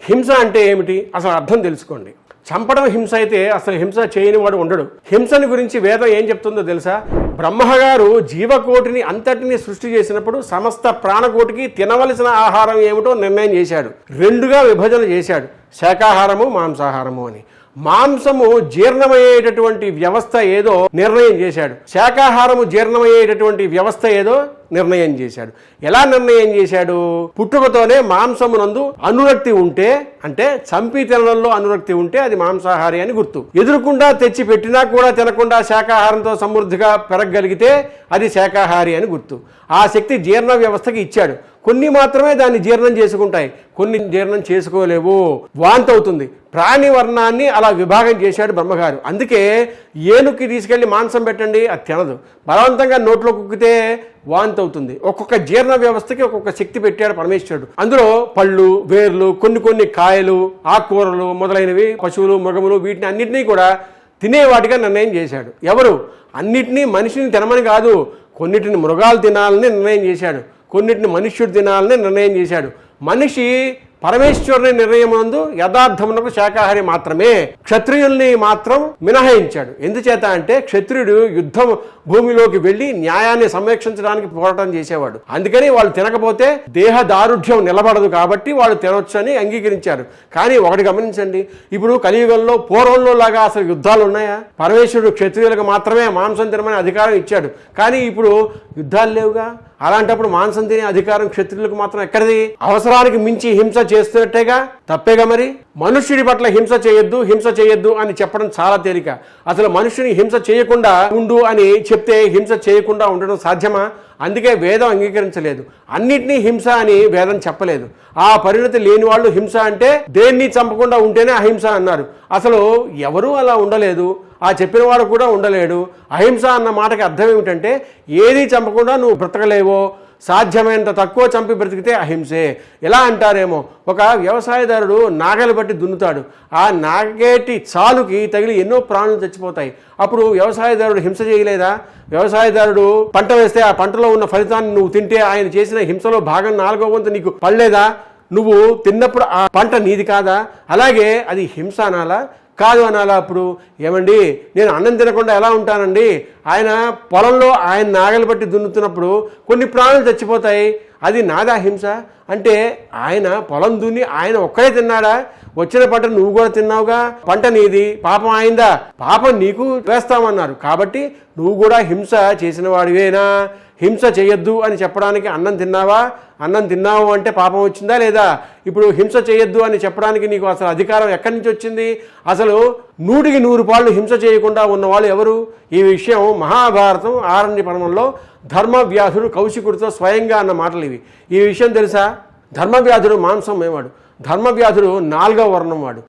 హింస అంటే ఏమిటి అసలు అర్థం తెలుసుకోండి. చంపడం హింస అయితే అసలు హింస చేయని వాడు ఉండడు. హింసని గురించి వేదం ఏం చెప్తుందో తెలుసా? బ్రహ్మగారు జీవకోటిని అంతటిని సృష్టి చేసినప్పుడు సమస్త ప్రాణకోటికి తినవలసిన ఆహారం ఏమిటో నిర్ణయం చేశాడు. రెండుగా విభజన చేశాడు, శాకాహారము మాంసాహారము అని. మాంసము జీర్ణమయ్యేటటువంటి వ్యవస్థ ఏదో నిర్ణయం చేశాడు, శాకాహారము జీర్ణమయ్యేటటువంటి వ్యవస్థ ఏదో నిర్ణయం చేశాడు. ఎలా నిర్ణయం చేశాడు? పుట్టుకతోనే మాంసమునందు అనురక్తి ఉంటే, అంటే చంపి తినడంలో అనురక్తి ఉంటే అది మాంసాహారి అని గుర్తు. ఎదురుకుండా తెచ్చి పెట్టినా కూడా తినకుండా శాకాహారంతో సమృద్ధిగా పెరగగలిగితే అది శాకాహారి అని గుర్తు. ఆ శక్తి జీర్ణ వ్యవస్థకి ఇచ్చాడు. కొన్ని మాత్రమే దాన్ని జీర్ణం చేసుకుంటాయి, కొన్ని జీర్ణం చేసుకోలేవు, వాంతి అవుతుంది. ప్రాణి వర్ణాన్ని అలా విభాగం చేశాడు బ్రహ్మగారు. అందుకే ఏనుక్కి తీసుకెళ్లి మాంసం పెట్టండి, అది తినదు. బలవంతంగా నోట్లో కుక్కితే వాంతి అవుతుంది. ఒక్కొక్క జీర్ణ వ్యవస్థకి ఒక్కొక్క శక్తి పెట్టాడు పరమేశ్వరుడు. అందులో పళ్ళు, వేర్లు, కొన్ని కాయలు, ఆకుకూరలు మొదలైనవి, పశువులు, మృగములు, వీటిని అన్నింటినీ కూడా తినేవాటిగా నిర్ణయం చేశాడు. ఎవరు? అన్నిటినీ మనిషిని తినమని కాదు, కొన్నిటిని మృగాలు తినాలని నిర్ణయం చేశాడు, కొన్నిటిని మనుష్యుడు తినాలని నిర్ణయం చేశాడు. మనిషి పరమేశ్వరుని నిర్ణయమునందు యథార్థమునకు శాకాహారి మాత్రమే. క్షత్రియుల్ని మాత్రం మినహాయించాడు. ఎందుచేత అంటే క్షత్రియుడు యుద్ధం భూమిలోకి వెళ్లి న్యాయాన్ని సంరక్షించడానికి పోరాటం చేసేవాడు. అందుకని వాళ్ళు తినకపోతే దేహ దారుఢ్యం నిలబడదు, కాబట్టి వాళ్ళు తినొచ్చు అని అంగీకరించారు. కానీ ఒకటి గమనించండి, ఇప్పుడు కలియుగంలో పూర్వంలో లాగా అసలు యుద్ధాలు ఉన్నాయా? పరమేశ్వరుడు క్షత్రియులకు మాత్రమే మాంసం తినమని అధికారం ఇచ్చాడు, కానీ ఇప్పుడు యుద్ధాలు లేవుగా. అలాంటప్పుడు మాంసం తినే అధికారం క్షత్రియులకు మాత్రం ఎక్కడిది? అవసరానికి మించి హింస చేస్తున్నట్టేగా, తప్పేగా. మరి మనుష్యుడి పట్ల హింస చేయొద్దు అని చెప్పడం చాలా తేలిక. అసలు మనుష్యుని హింస చేయకుండా ఉండు అని చెప్తే హింస చేయకుండా ఉండడం సాధ్యమా? అందుకే వేదం అంగీకరించలేదు. అన్నిటినీ హింస అని వేదం చెప్పలేదు. ఆ పరిణతి లేని వాళ్ళు హింస అంటే దేన్ని చంపకుండా ఉంటేనే అహింస అన్నారు. అసలు ఎవరూ అలా ఉండలేదు, ఆ చెప్పిన వాడు కూడా ఉండలేడు. అహింస అన్న మాటకి అర్థం ఏమిటంటే ఏది చంపకుండా నువ్వు బ్రతకలేవో, సాధ్యమైనంత తక్కువ చంపి బ్రతికితే అహింసే. ఎలా అంటారేమో, ఒక వ్యవసాయదారుడు నాగలి బట్టి దున్నుతాడు, ఆ నాగేటి చాలుకి తగిలి ఎన్నో ప్రాణులు చచ్చిపోతాయి. అప్పుడు వ్యవసాయదారుడు హింస చేయలేదా? వ్యవసాయదారుడు పంట వేస్తే ఆ పంటలో ఉన్న ఫలితాన్ని నువ్వు తింటే ఆయన చేసిన హింసలో భాగం 4వ వంతు నీకు పడలేదా? నువ్వు తిన్నప్పుడు ఆ పంట నీది కాదా? అలాగే అది హింస అనాలా? కాదు అనాలా? అప్పుడు ఏమండి, నేను అన్నం తినకుండా ఎలా ఉంటానండి? ఆయన పొలంలో ఆయన నాగలి బట్టి దున్నుతున్నప్పుడు కొన్ని ప్రాణులు చచ్చిపోతాయి, అది నాదా హింస? అంటే ఆయన పొలం దున్ని ఆయన ఒక్కడే తిన్నాడా? వచ్చిన పంట నువ్వు కూడా తిన్నావుగా, పంట నీది, పాపం ఆయిందా? పాపం నీకు వేస్తామన్నారు, కాబట్టి నువ్వు కూడా హింస చేసిన వాడివేనా? హింస చేయొద్దు అని చెప్పడానికి అన్నం తిన్నావా? అన్నం తిన్నావు అంటే పాపం వచ్చిందా లేదా? ఇప్పుడు హింస చేయొద్దు అని చెప్పడానికి నీకు అసలు అధికారం ఎక్కడి నుంచి వచ్చింది? అసలు 100కి 100 పాళ్ళు హింస చేయకుండా ఉన్నవాళ్ళు ఎవరు? ఈ విషయం మహాభారతం ఆరణ్య పర్వంలో ధర్మవ్యాధుడు కౌశికుడితో స్వయంగా అన్న మాటలు ఇవి. ఈ విషయం తెలుసా? ధర్మవ్యాధుడు మాంసం మేవాడు, ధర్మవ్యాధుడు 4వ వర్ణం వాడు.